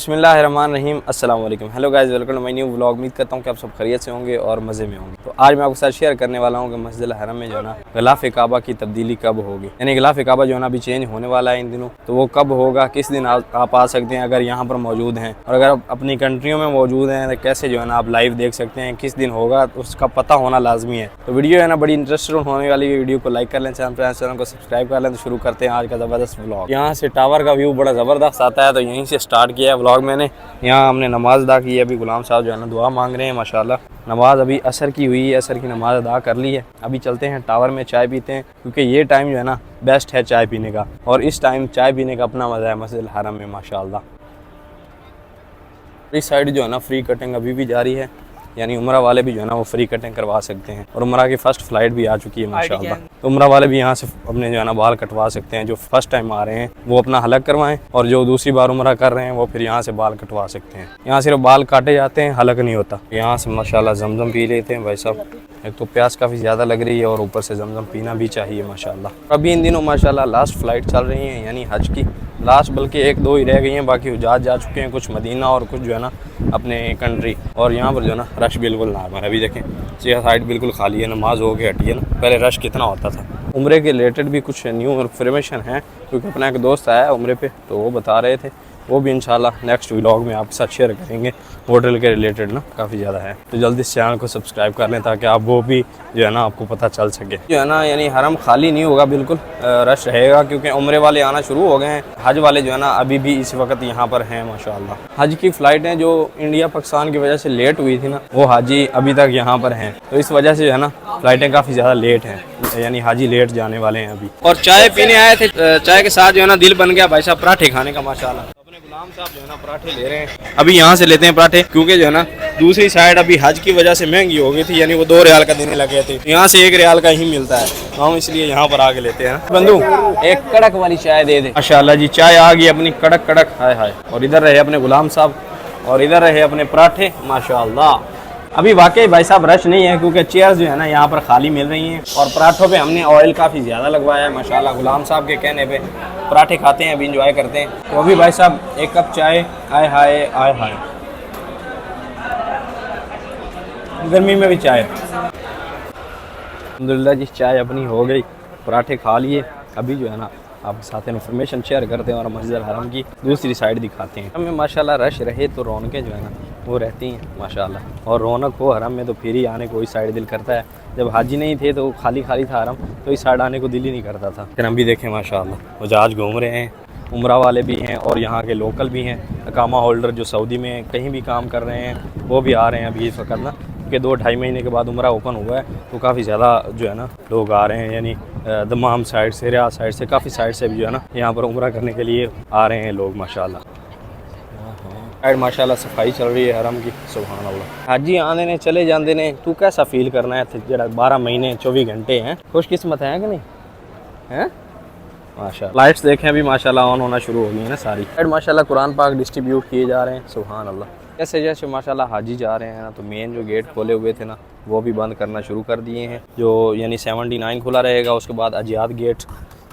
बिस्मिल्लाहिर्रहमानिर्रहीम अस्सलाम वालेकुम। Hello guys, welcome to my new vlog. उम्मीद करता हूँ कि आप सब खैरियत से होंगे और मज़े में होंगे। तो आज मैं आपके साथ शेयर करने वाला हूँ कि मस्जिद हरम में जो है ना ग़िलाफ़ काबा की तब्दीली कब होगी, यानी ग़िलाफ़ काबा जो है ना अभी चेंज होने वाला है इन दिनों। तो वो कब होगा, किस दिन आप आ सकते हैं अगर यहाँ पर मौजूद हैं, और अगर आप अपनी कंट्रियों में मौजूद हैं तो कैसे जो है ना आप लाइव देख सकते हैं, किस दिन होगा उसका पता होना लाजमी है। तो वीडियो है ना बड़ी इंटरेस्टिंग होने वाली है। वीडियो को लाइक कर लें, चैनल को सब्सक्राइब कर लें। तो शुरू करते हैं आज का ज़बरदस्त व्लॉग। यहाँ से टावर का व्यू बड़ा ज़बरदस्त आता है, तो यहीं से स्टार्ट किया है व्लॉग मैंने। यहाँ हमने नमाज़ अदा की है, अभी गुलाम साहब जो है ना दुआ मांग रहे हैं माशाल्लाह। नमाज़ अभी असर की हुई है, असर की नमाज़ अदा कर ली है। अभी चलते हैं टावर में चाय पीते हैं, क्योंकि ये टाइम जो है ना बेस्ट है चाय पीने का, और इस टाइम चाय पीने का अपना मज़ा है मस्जिद हरम में माशाल्लाह। इस साइड जो है ना फ्री कटिंग अभी भी जारी है, यानी उम्रा वाले भी जो है ना वो फ्री कटिंग करवा सकते हैं। और उम्रा की फ़र्स्ट फ़्लाइट भी आ चुकी है माशाल्लाह। तो उम्रा वाले भी यहाँ से अपने जो है ना बाल कटवा सकते हैं। जो फर्स्ट टाइम आ रहे हैं वो अपना हलक करवाएं, और जो दूसरी बार उम्रा कर रहे हैं वो फिर यहाँ से बाल कटवा सकते हैं। यहाँ सिर्फ बाल काटे जाते हैं, हलक नहीं होता। यहाँ से माशाल्लाह जमजम पी लेते हैं भाई साहब। एक तो प्यास काफ़ी ज़्यादा लग रही है और ऊपर से जमजम पीना भी चाहिए माशाल्लाह। अभी इन दिनों माशाल्लाह लास्ट फ़्लाइट चल रही है, यानी हज की लास्ट, बल्कि एक दो ही रह गई हैं, बाकी हुज्जाज जा चुके हैं, कुछ मदीना और कुछ जो है ना अपने कंट्री। और यहाँ पर जो है ना रश बिल्कुल नॉर्मल है। अभी देखें ये साइड बिल्कुल खाली है, नमाज हो के हटी है ना, पहले रश कितना होता था। उम्रे के रिलेटेड भी कुछ न्यू इन्फॉर्मेशन है, क्योंकि अपना एक दोस्त आया है उम्रे पे, तो वो बता रहे थे, वो भी इंशाल्लाह नेक्स्ट व्लॉग में आपके साथ शेयर करेंगे। होटल के रिलेटेड ना काफ़ी ज़्यादा है, तो जल्दी इस चैनल को सब्सक्राइब कर लें ताकि आप वो भी जो है ना आपको पता चल सके। जो है ना यानी हरम खाली नहीं होगा, बिल्कुल रश रहेगा, क्योंकि उम्रे वाले आना शुरू हो गए हैं। हज वाले जो है ना अभी भी इस वक्त यहाँ पर हैं माशाल्लाह। हज की फ़्लाइटें जो इंडिया पाकिस्तान की वजह से लेट हुई थी ना, वो हाजी अभी तक यहाँ पर हैं, तो इस वजह से जो है ना फ़्लाइटें काफ़ी ज़्यादा लेट हैं, यानी हाजी लेट जाने वाले हैं अभी। और चाय पीने आए थे, चाय के साथ जो है ना दिल बन गया भाई साहब पराठे खाने का माशाल्लाह। गुलाम साहब जो है ना पराठे ले रहे हैं, अभी यहाँ से लेते हैं पराठे, क्योंकि जो है ना दूसरी साइड अभी हज की वजह से महंगी हो गई थी, यानी वो 2 रियाल का देने लगे थे, यहाँ से 1 रियाल का ही मिलता है, तो हम इसलिए यहाँ पर आके लेते हैं। बंधु एक कड़क वाली चाय दे दे। माशाल्लाह जी चाय आ गई अपनी कड़क कड़क, हाय हाय। और इधर रहे अपने गुलाम साहब, और इधर रहे अपने पराठे माशाल्लाह। अभी वाकई भाई साहब रश नहीं है, क्योंकि चेयर्स जो है ना यहाँ पर खाली मिल रही हैं, और पराठों पे हमने ऑयल काफ़ी ज़्यादा लगवाया है माशाल्लाह। गुलाम साहब के कहने पे पराठे खाते हैं, अभी इंजॉय करते हैं। तो अभी भाई साहब 1 कप चाय, आय हाय आय हाय, गर्मी में भी चाय। अल्हम्दुलिल्लाह जी चाय अपनी हो गई, पराठे खा लिए। अभी जो है ना आपके साथ इन्फॉर्मेशन शेयर करते हैं और मस्जिद हरम की दूसरी साइड दिखाते हैं। हमें माशाल्लाह रश रहे तो रौनकें जो है ना वो रहती हैं माशाल्लाह, और रौनक हो हरम में तो फिर ही आने को इस साइड दिल करता है। जब हाजी नहीं थे तो खाली खाली था हरम, तो इस साइड आने को दिल ही नहीं करता था। फिर हम भी देखें माशाल्लाह हुज्जाज घूम रहे हैं, उम्रा वाले भी हैं और यहाँ के लोकल भी हैं। अकामा होल्डर जो सऊदी में कहीं भी काम कर रहे हैं वो भी आ रहे हैं अभी इस वक्त ना, कि 2-2.5 महीने के बाद उम्रा ओपन हुआ है, तो काफ़ी ज़्यादा जो है ना लोग आ रहे हैं, यानी दमाम साइड से, रियाद साइड से, काफ़ी साइड से भी जो है ना यहाँ पर उम्रा करने के लिए आ रहे हैं लोग माशाल्लाह। साइड माशाल्लाह सफाई चल रही है हरम की, सुभान अल्लाह। हाजी आने ने चले जाते ने, तू कैसा फील करना है जरा 12 महीने 24 घंटे हैं, खुशकिस्मत है कि नहीं हैं माशाल्लाह। लाइट्स देखें अभी माशाल्लाह ऑन होना शुरू हो गई है ना सारी। साइड माशाल्लाह कुरान पाक डिस्ट्रीब्यूट किए जा रहे हैं, सुभान अल्लाह। जैसे जैसे माशाल्लाह हाजी जा रहे हैं ना, तो मेन जो गेट खोले हुए थे ना वो भी बंद करना शुरू कर दिए हैं। जो यानी 79 खुला रहेगा, उसके बाद अजियाद गेट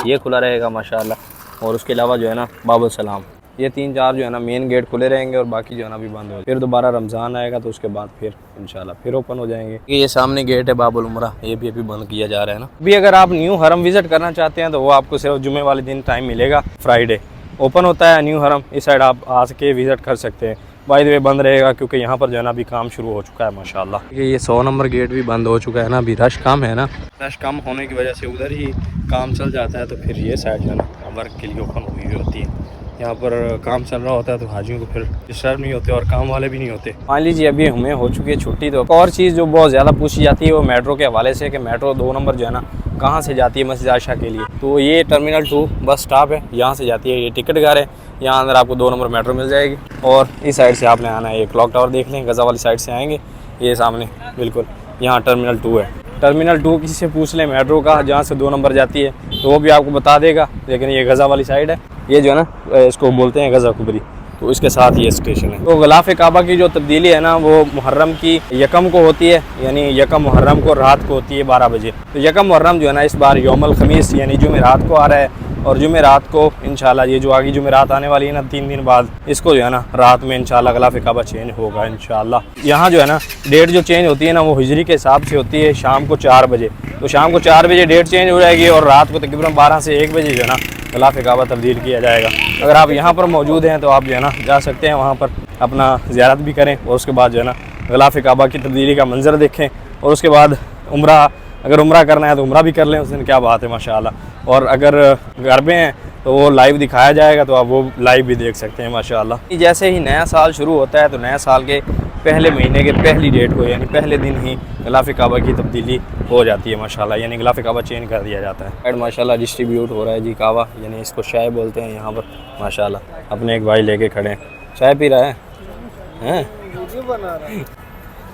ये खुला रहेगा माशाल्लाह, और उसके अलावा जो है ना बाबुल सलाम, ये 3-4 जो है ना मेन गेट खुले रहेंगे, और बाकी जो है ना अभी बंद हो। फिर दोबारा रमज़ान आएगा तो उसके बाद फिर इंशाल्लाह फिर ओपन हो जाएंगे। ये सामने गेट है बाबुल उमरा, ये भी अभी बंद किया जा रहा है ना। अभी अगर आप न्यू हरम विजिट करना चाहते हैं तो वो आपको सिर्फ जुमे वाले दिन टाइम मिलेगा, फ्राइडे ओपन होता है न्यू हरम। इस साइड आप आ सके विजिट कर सकते हैं। बाय द वे बंद रहेगा, क्योंकि यहाँ पर जो है ना अभी काम शुरू हो चुका है माशाल्लाह। ये 100 नंबर गेट भी बंद हो चुका है ना, अभी रश कम है ना, रश कम होने की वजह से उधर ही काम चल जाता है, तो फिर ये साइड जो है ना वर्क के लिए ओपन हुई होती है। यहाँ पर काम चल रहा होता है तो हाजियों को फिर डिस्टर्ब नहीं होते और काम वाले भी नहीं होते। मान लीजिए अभी हमें हो चुकी है छुट्टी, तो और चीज़ जो बहुत ज़्यादा पूछी जाती है वो मेट्रो के हवाले से, कि मेट्रो 2 नंबर जो है ना कहाँ से जाती है मस्जिद आयशा के लिए। तो ये टर्मिनल 2 बस स्टॉप है, यहाँ से जाती है। ये टिकट घर है, यहाँ अंदर आपको 2 नंबर मेट्रो मिल जाएगी। और इस साइड से आपने आना है, ये क्लॉक टावर देख लें, गज़ा वाली साइड से आएंगे, ये सामने बिल्कुल यहाँ टर्मिनल 2 है। टर्मिनल 2 किसी से पूछ लें मेट्रो का, जहाँ से 2 नंबर जाती है, तो वो भी आपको बता देगा। लेकिन ये गज़ा वाली साइड है, ये जो है ना इसको बोलते हैं गज़ा कुबरी, तो इसके साथ ये स्टेशन है। तो ग़िलाफ़ काबा की जो तब्दीली है ना वो मुहर्रम की यकम को होती है, यानी यकम मुहर्रम को रात को होती है 12 बजे। तो यकम मुहर्रम जो है ना इस बार यौमुल ख़मीस यानी जुमेरात को आ रहा है, और जुमेरात को इंशाल्लाह ये जो आगे जुमेरात आने वाली है ना 3 दिन बाद, इसको जो है ना रात में इंशाल्लाह ग़िलाफ़े काबा चेंज होगा इंशाल्लाह। यहाँ जो है ना डेट जो चेंज होती है ना वो हिजरी के हिसाब से होती है शाम को 4 बजे। तो शाम को 4 बजे डेट चेंज हो जाएगी और रात को तकरीबन 12 से 1 बजे जो है ना ग़िलाफ़े काबा तब्दील किया जाएगा। अगर आप यहाँ पर मौजूद हैं तो आप जो है ना जा सकते हैं वहाँ पर अपना ज़ियारत भी करें और उसके बाद जो है ना ग़िलाफ़े काबा की तब्दीली का मंज़र देखें और उसके बाद उम्रा, अगर उम्रा करना है तो उम्रा भी कर लें उस दिन, क्या बात है माशाल्लाह। और अगर घर में हैं तो वो लाइव दिखाया जाएगा तो आप वो लाइव भी देख सकते हैं माशाल्लाह। जैसे ही नया साल शुरू होता है तो नए साल के पहले महीने के पहली डेट को यानी पहले दिन ही ग़िलाफ़े काबा की तब्दीली हो जाती है माशाल्लाह, यानी ग़िलाफ़े काबा चेंज कर दिया जाता है। माशाल्लाह डिस्ट्रीब्यूट हो रहा है जी काबा, यानी इसको चाय बोलते हैं यहाँ पर माशाल्लाह। अपने एक भाई लेके खड़े हैं, चाय पी रहा है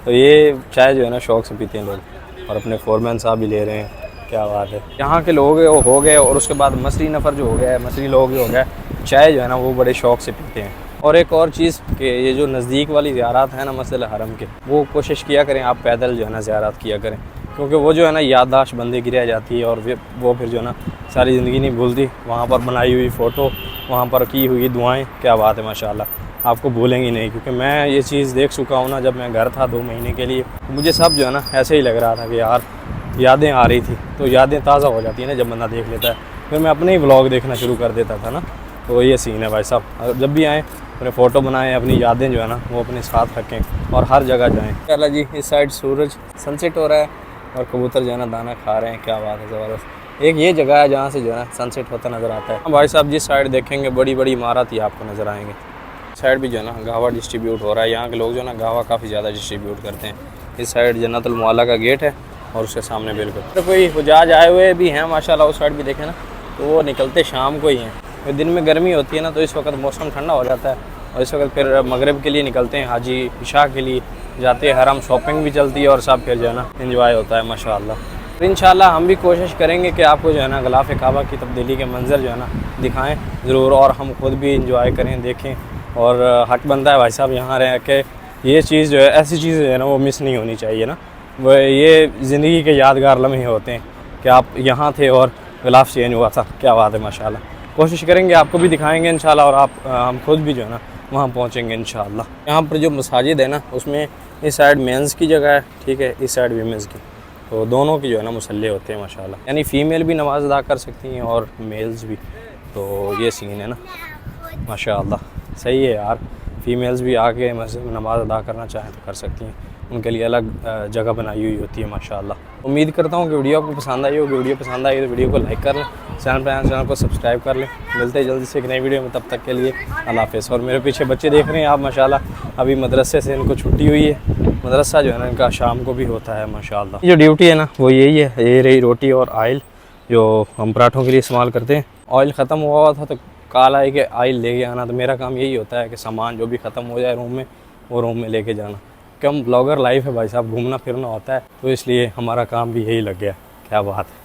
तो ये चाय जो है ना शौक़ से पीते हैं लोग और अपने फोरमैन साहब भी ले रहे हैं, क्या बात है। यहाँ के लोग वो हो गए और उसके बाद मसरी नफ़र जो हो गया है, मसरी लोग हो गया, चाय जो है ना वो बड़े शौक़ से पीते हैं। और एक और चीज़ कि ये जो नज़दीक वाली ज़ियारत है ना मस्जिद हरम के, वो कोशिश किया करें आप पैदल जो है ना ज़ियारत किया करें, क्योंकि वो जो है ना याददाश्त बंदे की रह जाती है और वो फिर जो है ना सारी ज़िंदगी नहीं भूलती। वहाँ पर बनाई हुई फ़ोटो, वहाँ पर की हुई दुआएँ, क्या बात है माशाल्लाह, आपको भूलेंगी नहीं। क्योंकि मैं ये चीज़ देख चुका हूँ ना, जब मैं घर था 2 महीने के लिए, मुझे सब जो है ना ऐसे ही लग रहा था कि यार यादें आ रही थी। तो यादें ताज़ा हो जाती है ना जब बंदा देख लेता है। फिर मैं अपने ही व्लॉग देखना शुरू कर देता था ना, तो ये सीन है भाई साहब। जब भी आएँ अपने फ़ोटो बनाएं, अपनी यादें जो है ना वो अपने साथ रखें और हर जगह जाएँ। चला जी, इस साइड सूरज सनसेट हो रहा है और कबूतर जो है ना दाना खा रहे हैं, क्या बात है ज़बरदस्त। एक ये जगह है जहाँ से जो है ना सनसेट होता नज़र आता है। भाई साहब जिस साइड देखेंगे बड़ी बड़ी इमारत ही आपको नज़र आएंगे। साइड भी जो है ना गावा डिस्ट्रीब्यूट हो रहा है, यहाँ के लोग जो है ना गावा काफ़ी ज़्यादा डिस्ट्रीब्यूट करते हैं। इस साइड जन्नतुल मुअल्ला का गेट है और उसके सामने बिल्कुल तो कोई हुजाज आए हुए भी हैं माशाल्लाह। उस साइड भी देखें ना तो वो निकलते शाम को ही हैं। तो दिन में गर्मी होती है ना तो इस वक्त मौसम ठंडा हो जाता है और इस वक्त फिर मगरिब के लिए निकलते हैं, हाजी इशा के लिए जाते हैं, हरम शॉपिंग भी चलती है और सब फिर जो है ना एंजॉय होता है माशाल्लाह। तो इंशाल्लाह हम भी कोशिश करेंगे कि आपको जो है ना ग़िलाफ़े काबा की तब्दीली के मंज़र जो है ना दिखाएँ ज़रूर और हम खुद भी इंजॉय करें, देखें। और हक बनता है भाई साहब यहाँ रह के ये चीज़ जो है, ऐसी चीज़ जो है ना वो मिस नहीं होनी चाहिए ना। वो ये ज़िंदगी के यादगार लम्हे होते हैं कि आप यहाँ थे और ग़िलाफ़ चेंज हुआ था, क्या बात है माशाल्लाह। कोशिश करेंगे आपको भी दिखाएंगे इंशाल्लाह और आप हम खुद भी जो है ना वहाँ पहुँचेंगे इंशाल्लाह। यहाँ पर जो मसाजिद है ना उसमें इस साइड मेंस की जगह है, ठीक है, इस साइड वीमेंस की, तो दोनों की जो है ना मुसल्ले होते हैं माशाल्लाह, यानी फ़ीमेल भी नमाज़ अदा कर सकती हैं और मेल्स भी। तो ये सीन है ना माशाल्लाह, सही है यार। फ़ीमेल्स भी आके मस्जिद में नमाज़ अदा करना चाहें तो कर सकती हैं, उनके लिए अलग जगह बनाई हुई होती है माशाल्लाह। उम्मीद करता हूँ कि वीडियो आपको पसंद आई हो। वीडियो पसंद आई तो वीडियो को लाइक कर लें, चैनल को सब्सक्राइब कर लें। मिलते हैं जल्दी से एक नई वीडियो में, तब तक के लिए अल्लाह हाफ़िज़। और मेरे पीछे बच्चे देख रहे हैं आप माशाल्लाह, अभी मदरसे से इनको छुट्टी हुई है। मदरसा जो है ना इनका शाम को भी होता है माशाल्लाह। जो ड्यूटी है ना वो यही है, ये रही रोटी और आयल जो हम पराठों के लिए इस्तेमाल करते हैं। ऑयल ख़त्म हुआ था तो कॉल आई कि आयल लेके आना, तो मेरा काम यही होता है कि सामान जो भी ख़त्म हो जाए रूम में वो रूम में लेके जाना। कि हम ब्लॉगर लाइफ है भाई साहब, घूमना फिरना होता है तो इसलिए हमारा काम भी यही लग गया, क्या बात है।